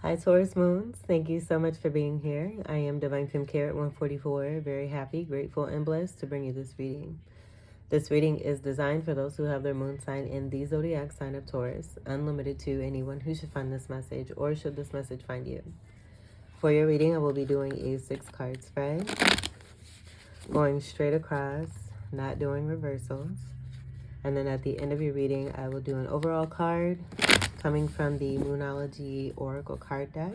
Hi, Taurus Moons. Thank you so much for being here. I am Divine Femme Carrot 144. Very happy, grateful, and blessed to bring you this reading. This reading is designed for those who have their moon sign in the zodiac sign of Taurus, unlimited to anyone who should find this message or should this message find you. For your reading, I will be doing a 6-card spread, going straight across, not doing reversals. And then at the end of your reading, I will do an overall card coming from the Moonology Oracle card deck.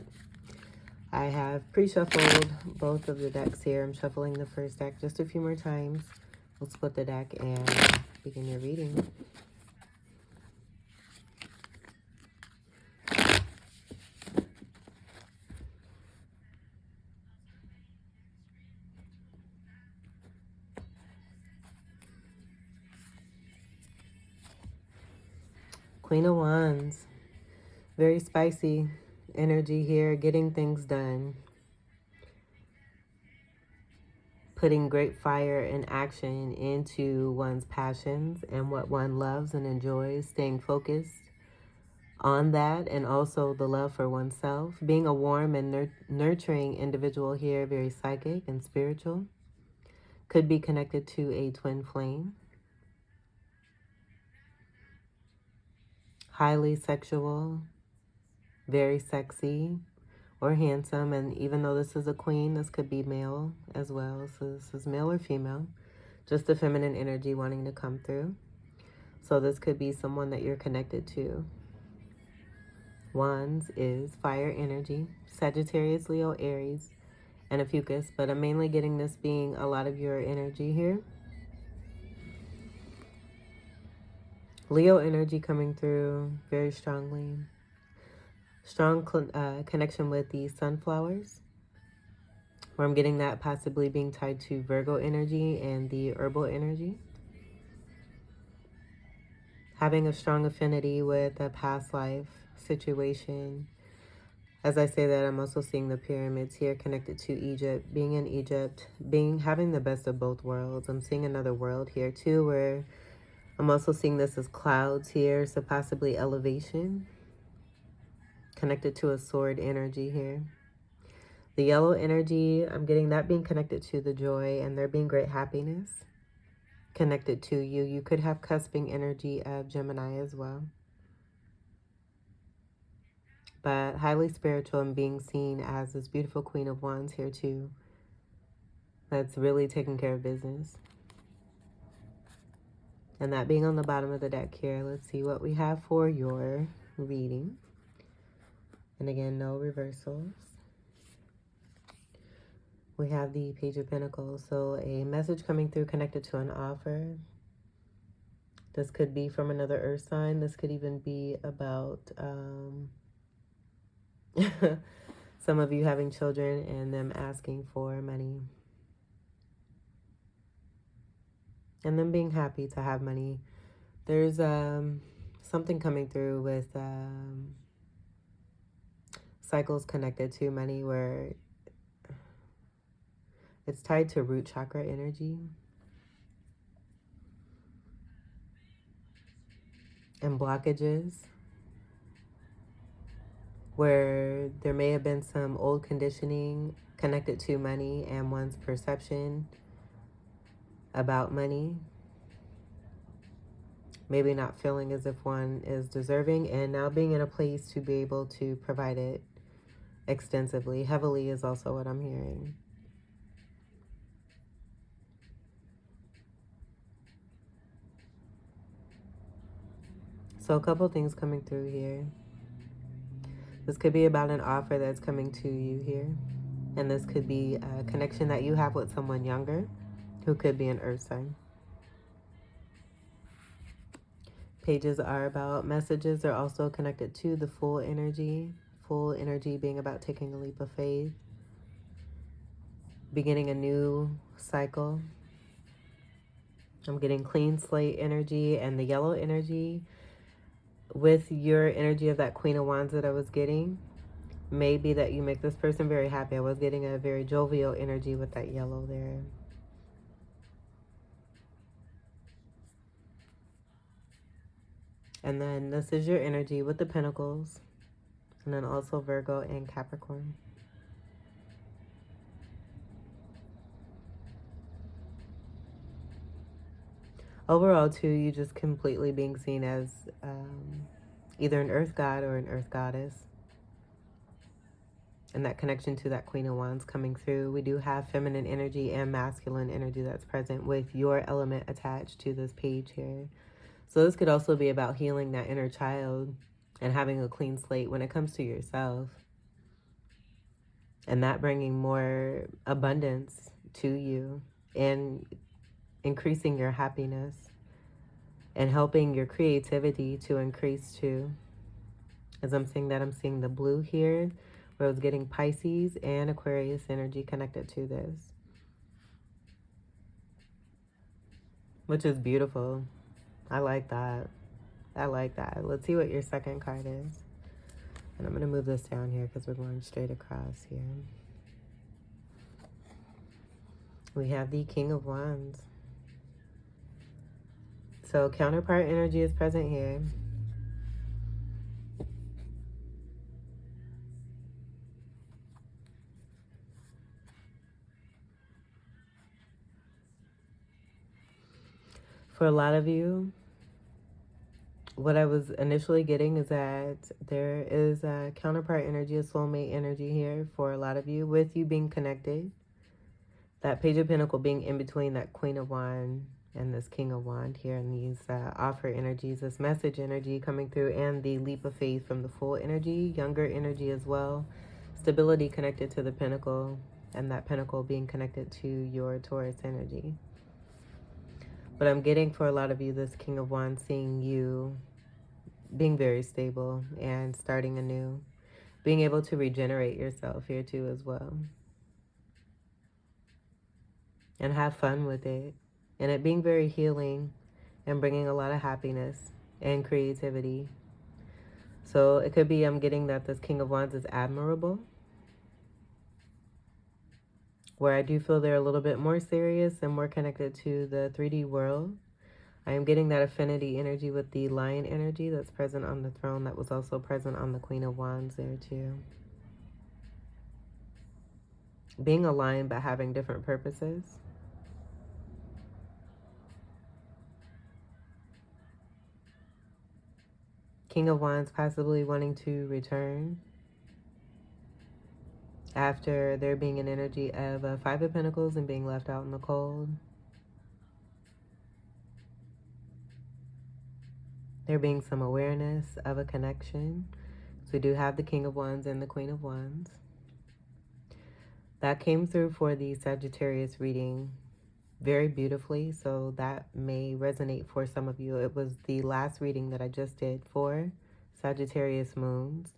I have pre-shuffled both of the decks here. I'm shuffling the first deck just a few more times. We'll split the deck and begin your reading. Queen of Wands. Very spicy energy here, getting things done. Putting great fire and action into one's passions and what one loves and enjoys, staying focused on that, and also the love for oneself. Being a warm and nurturing individual here, very psychic and spiritual. Could be connected to a twin flame. Highly sexual, very sexy or handsome. And even though this is a queen, this could be male as well. So this is male or female. Just the feminine energy wanting to come through. So this could be someone that you're connected to. Wands is fire energy. Sagittarius, Leo, Aries, and a Fucus. But I'm mainly getting this being a lot of your energy here. Leo energy coming through very strongly. Strong connection with the sunflowers, where I'm getting that possibly being tied to Virgo energy and the herbal energy. Having a strong affinity with a past life situation. As I say that, I'm also seeing the pyramids here connected to Egypt. Being in Egypt, having the best of both worlds. I'm seeing another world here too, where I'm also seeing this as clouds here, so possibly elevation. Connected to a sword energy here. The yellow energy, I'm getting that being connected to the joy and there being great happiness connected to you. You could have cusping energy of Gemini as well. But highly spiritual and being seen as this beautiful Queen of Wands here too. That's really taking care of business. And that being on the bottom of the deck here, let's see what we have for your reading. And again, no reversals. We have the Page of Pentacles. So a message coming through connected to an offer. This could be from another earth sign. This could even be about some of you having children and them asking for money. And them being happy to have money. There's something coming through with cycles connected to money where it's tied to root chakra energy. And blockages. Where there may have been some old conditioning connected to money and one's perception about money. Maybe not feeling as if one is deserving, and now being in a place to be able to provide it extensively. Heavily is also what I'm hearing. So a couple things coming through here. This could be about an offer that's coming to you here. And this could be a connection that you have with someone younger who could be an earth sign. Pages are about messages. They're also connected to the full energy. Full energy being about taking a leap of faith. Beginning a new cycle. I'm getting clean slate energy and the yellow energy with your energy of that Queen of Wands that I was getting. Maybe that you make this person very happy. I was getting a very jovial energy with that yellow there. And then this is your energy with the Pentacles. And then also Virgo and Capricorn. Overall, too, you just completely being seen as either an earth god or an earth goddess. And that connection to that Queen of Wands coming through. We do have feminine energy and masculine energy that's present with your element attached to this page here. So this could also be about healing that inner child and having a clean slate when it comes to yourself. And that bringing more abundance to you and increasing your happiness and helping your creativity to increase too. As I'm seeing that, I'm seeing the blue here, where I was getting Pisces and Aquarius energy connected to this, which is beautiful. I like that. I like that. Let's see what your second card is. And I'm going to move this down here because we're going straight across here. We have the King of Wands. So counterpart energy is present here. For a lot of you, what I was initially getting is that there is a counterpart energy, a soulmate energy here for a lot of you, with you being connected. That Page of Pentacles being in between that Queen of Wands and this King of Wands here, and these offer energies, this message energy coming through, and the leap of faith from the Fool energy, younger energy as well. Stability connected to the Pentacle, and that Pentacle being connected to your Taurus energy. But I'm getting for a lot of you, this King of Wands, seeing you being very stable and starting anew. Being able to regenerate yourself here too as well. And have fun with it. And it being very healing and bringing a lot of happiness and creativity. So it could be I'm getting that this King of Wands is admirable. Where I do feel they're a little bit more serious and more connected to the 3D world. I am getting that affinity energy with the Lion energy that's present on the throne, that was also present on the Queen of Wands there too. Being aligned but having different purposes. King of Wands possibly wanting to return after there being an energy of Five of Pentacles and being left out in the cold. There being some awareness of a connection. So we do have the King of Wands and the Queen of Wands. That came through for the Sagittarius reading very beautifully, so that may resonate for some of you. It was the last reading that I just did for Sagittarius moons.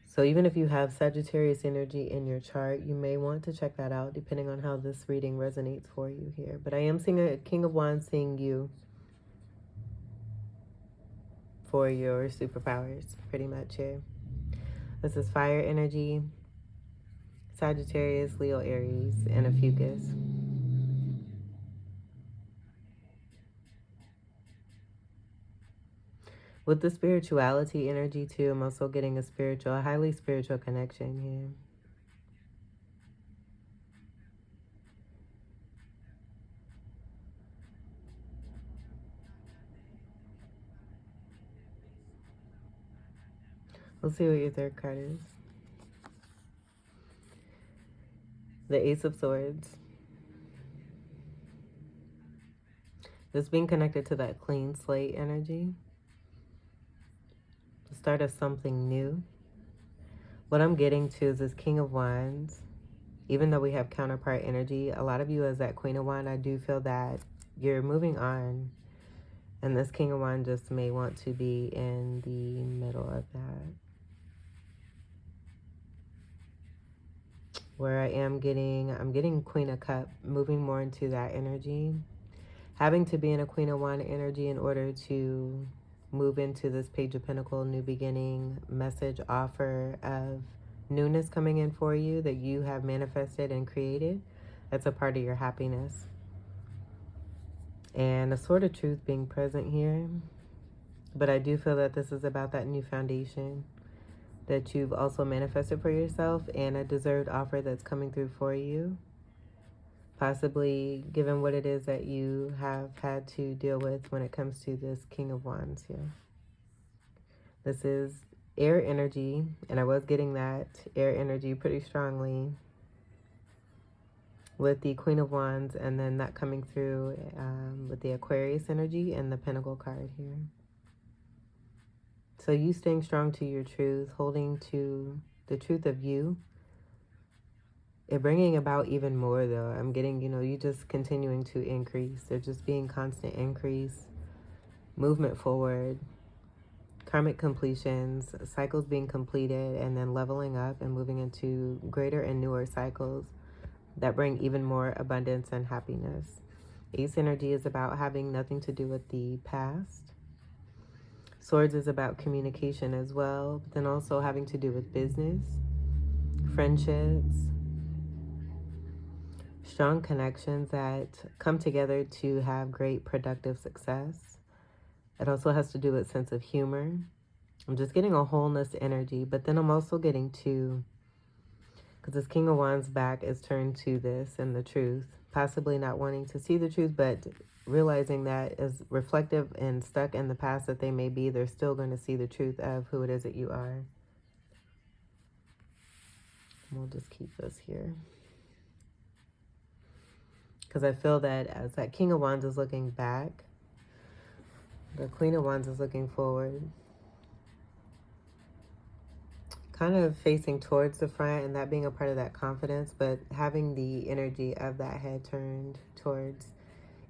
So even if you have Sagittarius energy in your chart, you may want to check that out depending on how this reading resonates for you here. But I am seeing a King of Wands seeing you for your superpowers pretty much here. This is fire energy, Sagittarius, Leo, Aries, and a Fucus. With the spirituality energy too, I'm also getting a highly spiritual connection here. Let's see what your third card is. The Ace of Swords. This being connected to that clean slate energy. The start of something new. What I'm getting to is this King of Wands. Even though we have counterpart energy, a lot of you as that Queen of Wands, I do feel that you're moving on. And this King of Wands just may want to be in the middle of that. Where I'm getting Queen of Cup, moving more into that energy. Having to be in a Queen of Wands energy in order to move into this Page of Pentacles, new beginning, message, offer of newness coming in for you that you have manifested and created. That's a part of your happiness. And a Sword of Truth being present here. But I do feel that this is about that new foundation that you've also manifested for yourself, and a deserved offer that's coming through for you. Possibly given what it is that you have had to deal with when it comes to this King of Wands here. This is air energy, and I was getting that air energy pretty strongly with the Queen of Wands, and then that coming through with the Aquarius energy and the Pentacle card here. So you staying strong to your truth, holding to the truth of you. It bringing about even more though. I'm getting, you just continuing to increase. There just being constant increase, movement forward, karmic completions, cycles being completed, and then leveling up and moving into greater and newer cycles that bring even more abundance and happiness. Ace energy is about having nothing to do with the past. Swords is about communication as well, but then also having to do with business, friendships, strong connections that come together to have great productive success. It also has to do with sense of humor. I'm just getting a wholeness energy, but then I'm also getting to, because this King of Wands back is turned to this and the truth, possibly not wanting to see the truth, but realizing that as reflective and stuck in the past that they may be, they're still going to see the truth of who it is that you are. We'll just keep this here. Because I feel that as that King of Wands is looking back, the Queen of Wands is looking forward. Kind of facing towards the front and that being a part of that confidence, but having the energy of that head turned towards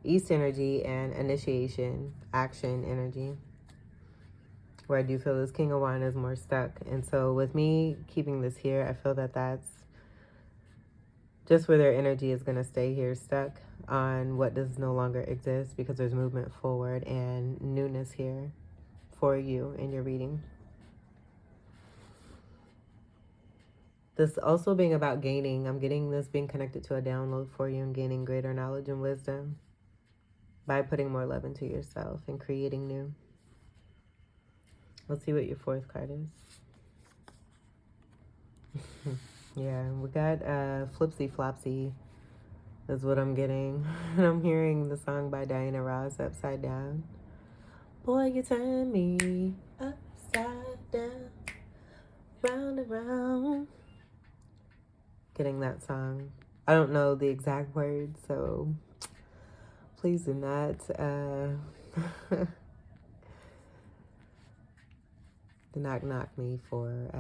East energy and initiation, action energy. Where I do feel this King of Wands is more stuck. And so with me keeping this here, I feel that that's just where their energy is going to stay here, stuck on what does no longer exist, because there's movement forward and newness here for you in your reading. This also being about gaining, I'm getting this being connected to a download for you and gaining greater knowledge and wisdom by putting more love into yourself and creating new. Let's see what your fourth card is. Yeah, we got Flipsy Flopsy is what I'm getting. And I'm hearing the song by Diana Ross, Upside Down. Boy, you turn me upside down, round and round. Getting that song. I don't know the exact words, so please do not do not knock me for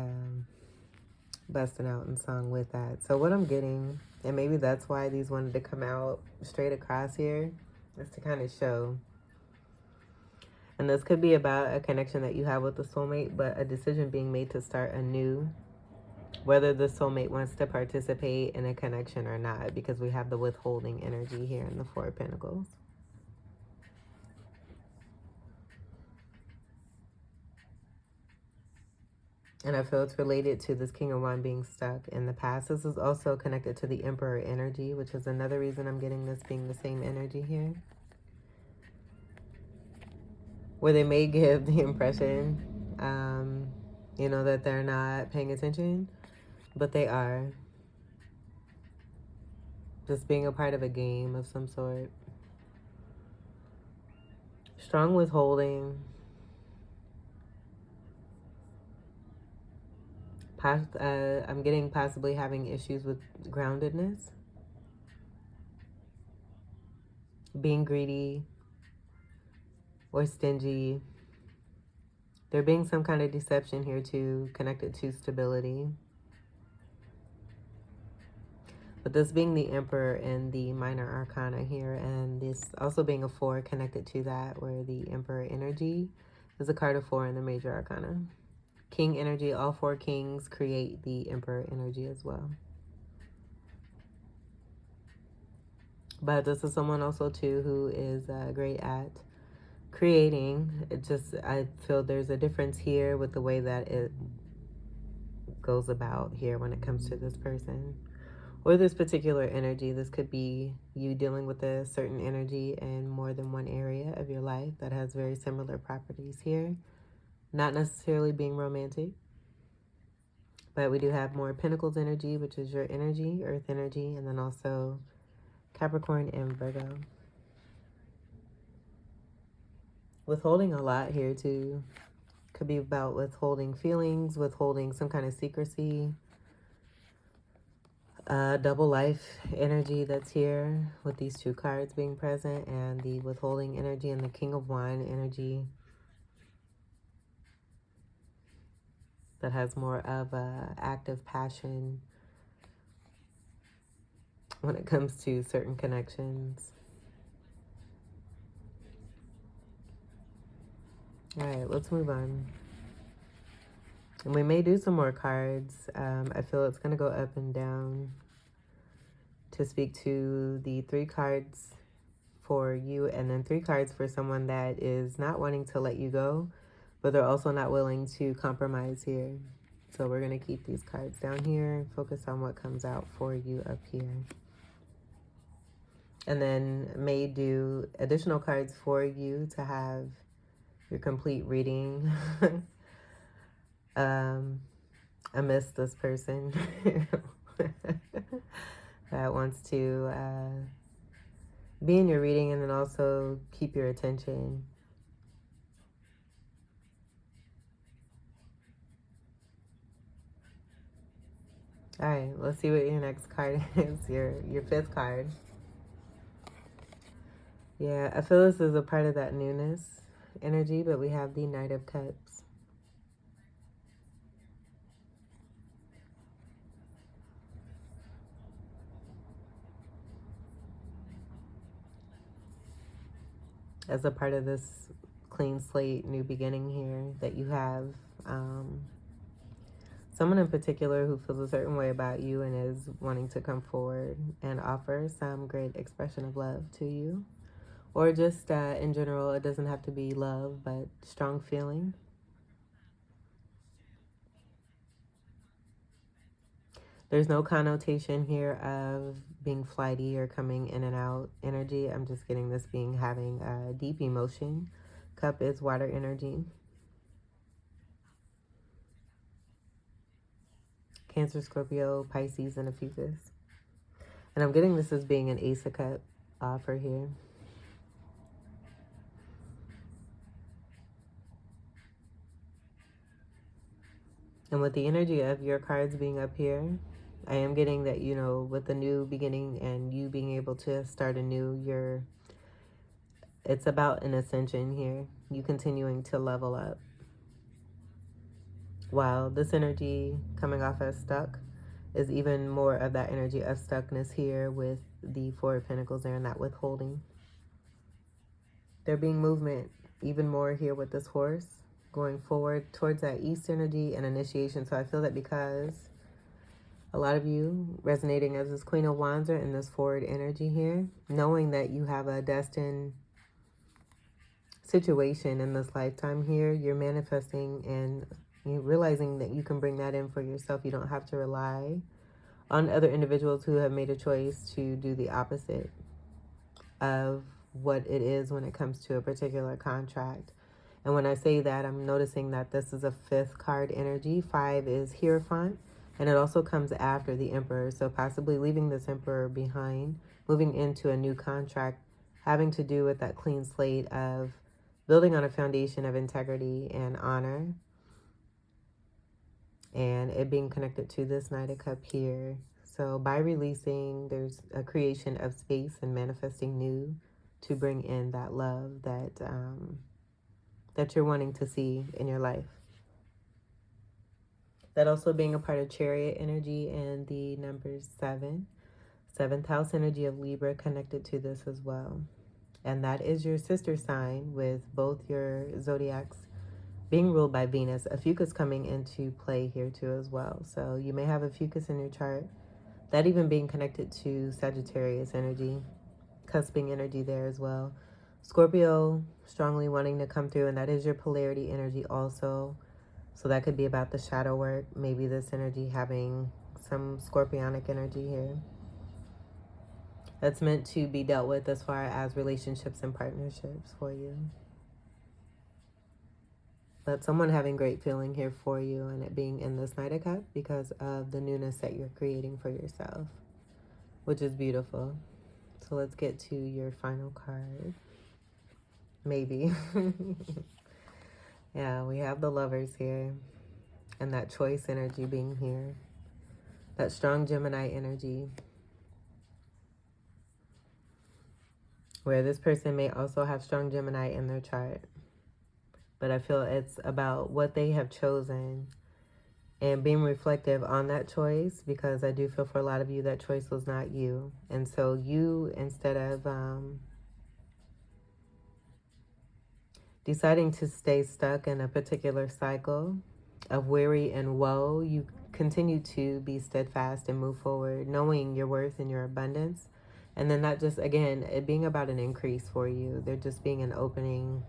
busting out in song with that. So what I'm getting, and maybe that's why these wanted to come out straight across here, is to kind of show. And this could be about a connection that you have with the soulmate, but a decision being made to start anew, whether the soulmate wants to participate in a connection or not, because we have the withholding energy here in the Four of Pentacles. And I feel it's related to this King of Wands being stuck in the past. This is also connected to the Emperor energy, which is another reason I'm getting this being the same energy here. Where they may give the impression, that they're not paying attention, but they are. Just being a part of a game of some sort. Strong withholding. I'm getting possibly having issues with groundedness. Being greedy or stingy. There being some kind of deception here too, connected to stability. But this being the Emperor and the Minor Arcana here, and this also being a 4 connected to that, where the Emperor energy is a card of 4 in the Major Arcana. King energy, all 4 kings create the Emperor energy as well. But this is someone also too who is great at creating. I feel there's a difference here with the way that it goes about here when it comes to this person. or this particular energy. This could be you dealing with a certain energy in more than one area of your life that has very similar properties here. Not necessarily being romantic, but we do have more Pentacles energy, which is your energy, Earth energy, and then also Capricorn and Virgo. Withholding a lot here too. Could be about withholding feelings, withholding some kind of secrecy. Double life energy that's here with these two cards being present, and the withholding energy and the King of Wine energy that has more of a active passion when it comes to certain connections. All right, let's move on. And we may do some more cards. I feel it's going to go up and down to speak to the 3 cards for you, and then 3 cards for someone that is not wanting to let you go, but they're also not willing to compromise here. So we're going to keep these cards down here and focus on what comes out for you up here. And then may do additional cards for you to have your complete reading. I miss this person that wants to be in your reading and then also keep your attention. All right, let's see what your next card is, your 5th card. Yeah, I feel this is a part of that newness energy, but we have the Knight of Cups. As a part of this clean slate, new beginning here, that you have someone in particular who feels a certain way about you and is wanting to come forward and offer some great expression of love to you. Or just in general, it doesn't have to be love, but strong feeling. There's no connotation here of being flighty or coming in and out energy. I'm just getting this being having a deep emotion. Cup is water energy. Cancer, Scorpio, Pisces, and Ophiuchus. And I'm getting this as being an Ace of Cup offer here. And with the energy of your cards being up here, I am getting that, you know, with the new beginning and you being able to start anew, it's about an ascension here. You continuing to level up. While this energy coming off as stuck is even more of that energy of stuckness here with the 4 of Pentacles there and that withholding. There being movement even more here with this horse going forward towards that East energy and initiation. So I feel that because a lot of you resonating as this Queen of Wands are in this forward energy here, knowing that you have a destined situation in this lifetime here, you're manifesting and you're realizing that you can bring that in for yourself. You don't have to rely on other individuals who have made a choice to do the opposite of what it is when it comes to a particular contract. And when I say that, I'm noticing that this is a 5th card energy. 5 is Hierophant, and it also comes after the Emperor. So possibly leaving this Emperor behind, moving into a new contract, having to do with that clean slate of building on a foundation of integrity and honor. And it being connected to this Knight of Cup here. So by releasing, there's a creation of space and manifesting new to bring in that love that that you're wanting to see in your life. That also being a part of Chariot energy and the number 7. 7th house energy of Libra connected to this as well. And that is your sister sign with both your zodiacs being ruled by Venus. Ophiuchus coming into play here too as well. So you may have Ophiuchus in your chart. That even being connected to Sagittarius energy, cusping energy there as well. Scorpio strongly wanting to come through, and that is your polarity energy also. So that could be about the shadow work. Maybe this energy having some scorpionic energy here. That's meant to be dealt with as far as relationships and partnerships for you. But someone having great feeling here for you, and it being in this Knight of Cups because of the newness that you're creating for yourself, which is beautiful. So let's get to your final card. Maybe. Yeah, we have the Lovers here, and that choice energy being here. That strong Gemini energy, where this person may also have strong Gemini in their chart. But I feel it's about what they have chosen and being reflective on that choice, because I do feel for a lot of you that choice was not you. And so you, instead of deciding to stay stuck in a particular cycle of worry and woe, you continue to be steadfast and move forward, knowing your worth and your abundance. And then that just, again, it being about an increase for you. There just being an opening,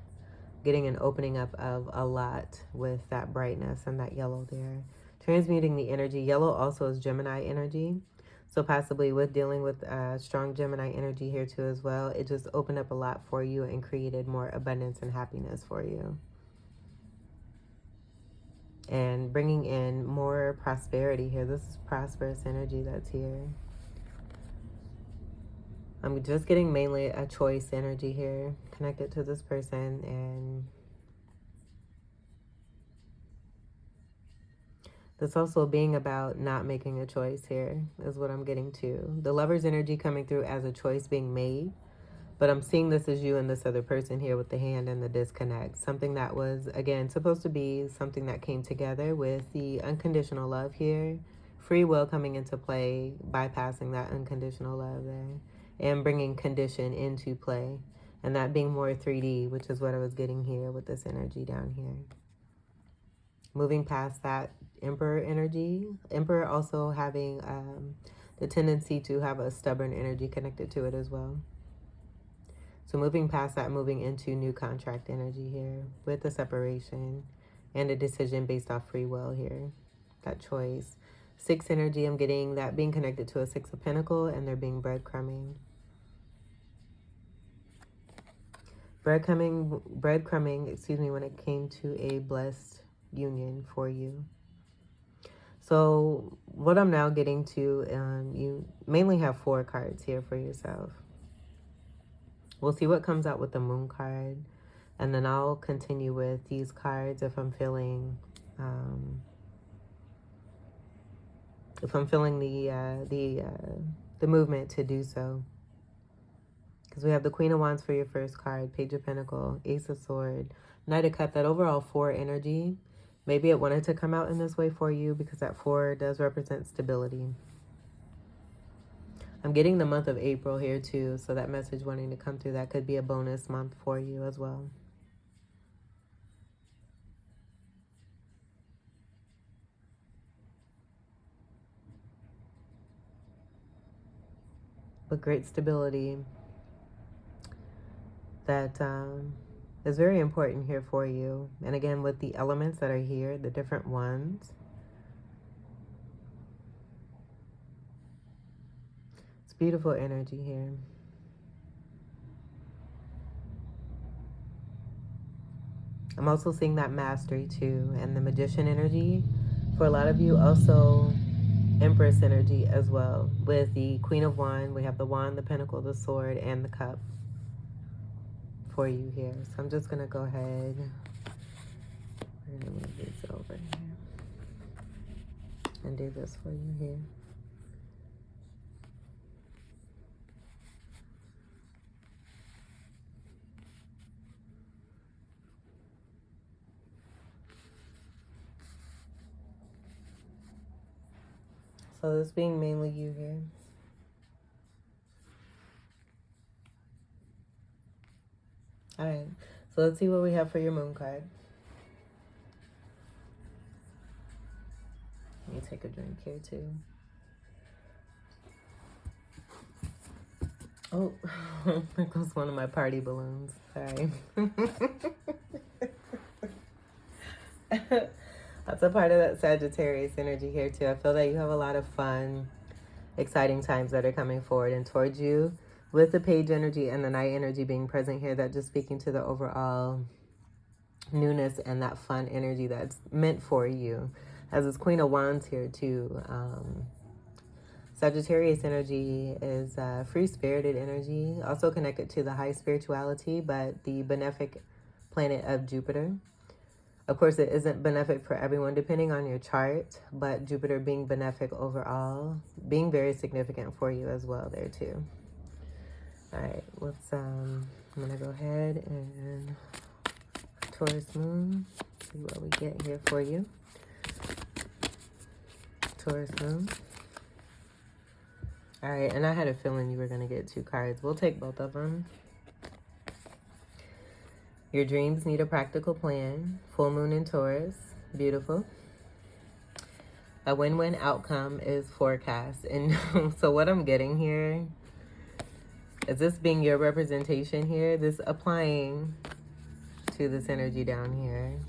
getting an opening up of a lot with that brightness and that yellow there. Transmuting the energy. Yellow also is Gemini energy. So possibly with dealing with strong Gemini energy here too as well, it just opened up a lot for you and created more abundance and happiness for you. And bringing in more prosperity here. This is prosperous energy that's here. I'm just getting mainly a choice energy here connected to this person, and that's also being about not making a choice here is what I'm getting to. The Lover's energy coming through as a choice being made. But I'm seeing this as you and this other person here with the hand and the disconnect. Something that was, again, supposed to be something that came together with the unconditional love here. Free will coming into play, bypassing that unconditional love there. And bringing condition into play. And that being more 3D, which is what I was getting here with this energy down here. Moving past that Emperor energy. Emperor also having the tendency to have a stubborn energy connected to it as well. So moving past that, moving into new contract energy here with the separation and a decision based off free will here. That choice. 6 energy, I'm getting that being connected to a 6 of Pentacles, and there being breadcrumbing. Breadcrumbing, excuse me, when it came to a blessed union for you. So what I'm now getting to, you mainly have 4 cards here for yourself. We'll see what comes out with the Moon card. And then I'll continue with these cards if I'm feeling the movement to do so. Because we have the Queen of Wands for your first card, Page of Pentacles, Ace of Swords, Knight of Cups, that overall 4 energy. Maybe it wanted to come out in this way for you because that 4 does represent stability. I'm getting the month of April here too, so that message wanting to come through, that could be a bonus month for you as well. But great stability that is very important here for you. And again, with the elements that are here, the different ones, it's beautiful energy here. I'm also seeing that mastery too, and the Magician energy. For a lot of you, also Empress energy as well. With the Queen of Wands, we have the Wand, the Pentacle, the Sword, and the Cup for you here. So I'm just going to go ahead. We're going to move this over here and do this for you here. So this being mainly you here. All right, so let's see what we have for your Moon card. Let me take a drink here too. Oh, there goes one of my party balloons. Sorry. That's a part of that Sagittarius energy here too. I feel that you have a lot of fun, exciting times that are coming forward and towards you, with the page energy and the knight energy being present here. That just speaking to the overall newness and that fun energy that's meant for you. As this Queen of Wands here too. Sagittarius energy is free-spirited energy, also connected to the high spirituality, but the benefic planet of Jupiter. Of course, it isn't benefic for everyone depending on your chart, but Jupiter being benefic overall, being very significant for you as well there too. All right, let's, I'm going to go ahead and Taurus moon, see what we get here for you. Taurus moon. All right, and I had a feeling you were going to get 2 cards. We'll take both of them. Your dreams need a practical plan. Full moon in Taurus. Beautiful. A win-win outcome is forecast. And so what I'm getting here is this being your representation here, this applying to this energy down here,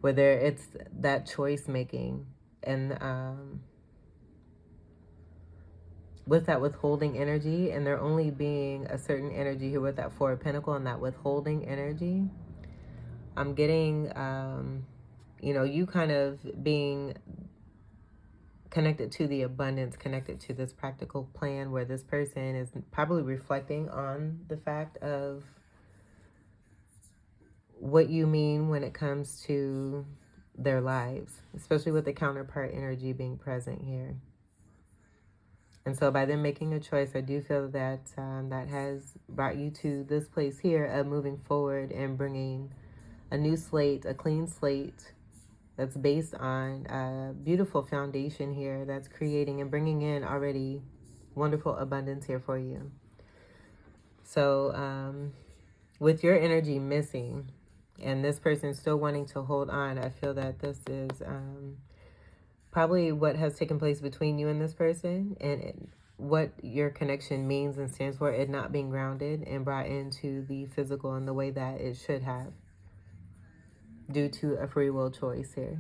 whether it's that choice making and with that withholding energy, and there only being a certain energy here with that 4 of Pentacles and that withholding energy. I'm getting, you know, you kind of being connected to the abundance, connected to this practical plan where this person is probably reflecting on the fact of what you mean when it comes to their lives, especially with the counterpart energy being present here. And so by them making a choice, I do feel that that has brought you to this place here of moving forward and bringing a new slate, a clean slate that's based on a beautiful foundation here that's creating and bringing in already wonderful abundance here for you. So with your energy missing and this person still wanting to hold on, I feel that this is probably what has taken place between you and this person, and what your connection means and stands for, it not being grounded and brought into the physical in the way that it should have, due to a free will choice here.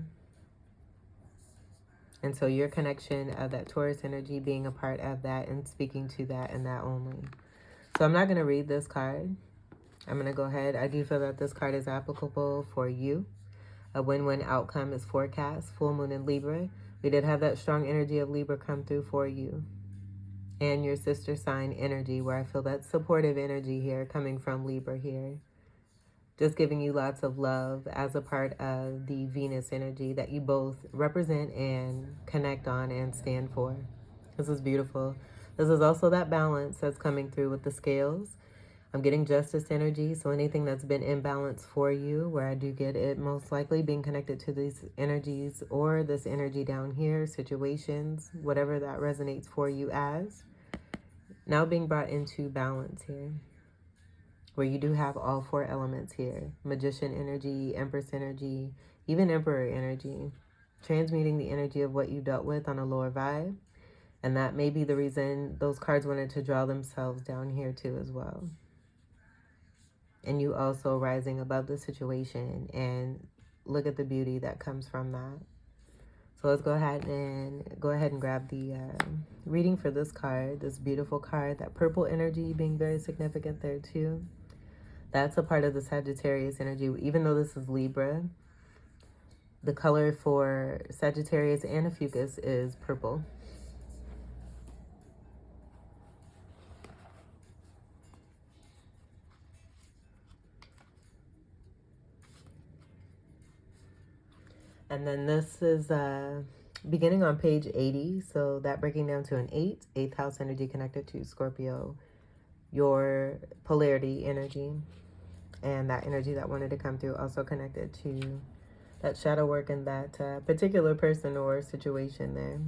And so your connection of that Taurus energy being a part of that and speaking to that and that only. So I'm not going to read this card. I'm going to go ahead. I do feel that this card is applicable for you. A win-win outcome is forecast. Full moon in Libra. We did have that strong energy of Libra come through for you. And your sister sign energy, where I feel that supportive energy here coming from Libra here. Just giving you lots of love as a part of the Venus energy that you both represent and connect on and stand for. This is beautiful. This is also that balance that's coming through with the scales. I'm getting justice energy, so anything that's been imbalanced for you, where I do get it most likely being connected to these energies or this energy down here, situations, whatever that resonates for you as, now being brought into balance here, where you do have all 4 elements here. Magician energy, Empress energy, even Emperor energy, transmuting the energy of what you dealt with on a lower vibe. And that may be the reason those cards wanted to draw themselves down here too as well. And you also rising above the situation, and look at the beauty that comes from that. So let's go ahead and grab the reading for this card, this beautiful card, that purple energy being very significant there too. That's a part of the Sagittarius energy. Even though this is Libra, the color for Sagittarius and Ophiuchus is purple. And then this is beginning on page 80. So that breaking down to an 8, 8th house energy connected to Scorpio, your polarity energy, and that energy that wanted to come through also connected to that shadow work and that particular person or situation there.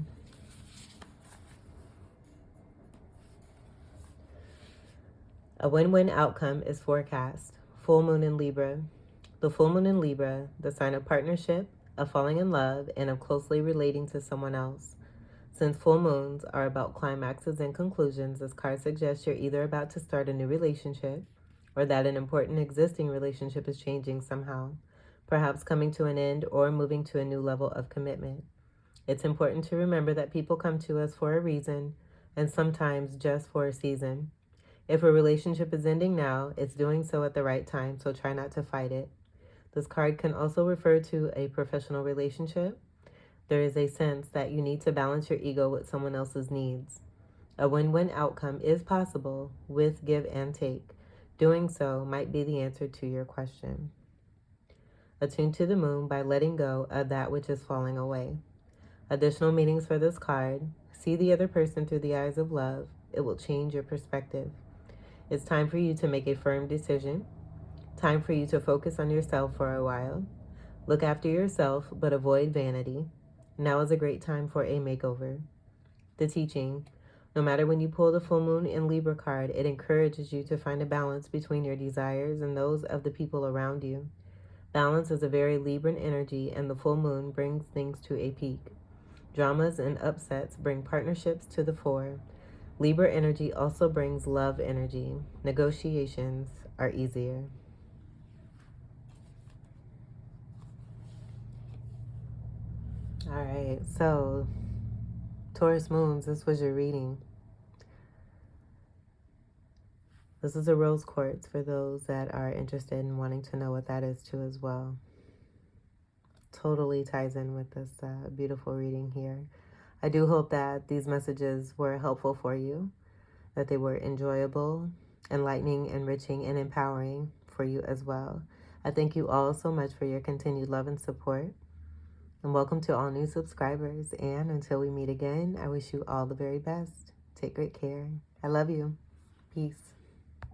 A win-win outcome is forecast. Full moon in Libra. The full moon in Libra, the sign of partnership, of falling in love, and of closely relating to someone else. Since full moons are about climaxes and conclusions, this card suggests you're either about to start a new relationship or that an important existing relationship is changing somehow, perhaps coming to an end or moving to a new level of commitment. It's important to remember that people come to us for a reason and sometimes just for a season. If a relationship is ending now, it's doing so at the right time, so try not to fight it. This card can also refer to a professional relationship. There is a sense that you need to balance your ego with someone else's needs. A win-win outcome is possible with give and take. Doing so might be the answer to your question. Attune to the moon by letting go of that which is falling away. Additional meanings for this card: see the other person through the eyes of love. It will change your perspective. It's time for you to make a firm decision. Time for you to focus on yourself for a while. Look after yourself, but avoid vanity. Now is a great time for a makeover. The teaching: no matter when you pull the full moon in Libra card, it encourages you to find a balance between your desires and those of the people around you. Balance is a very Libran energy, and the full moon brings things to a peak. Dramas and upsets bring partnerships to the fore. Libra energy also brings love energy. Negotiations are easier. All right, so Taurus moons, this was your reading. This is a rose quartz for those that are interested in wanting to know what that is too as well. Totally ties in with this beautiful reading here. I do hope that these messages were helpful for you, that they were enjoyable, enlightening, enriching, and empowering for you as well. I thank you all so much for your continued love and support. And welcome to all new subscribers. And until we meet again, I wish you all the very best. Take great care. I love you. Peace.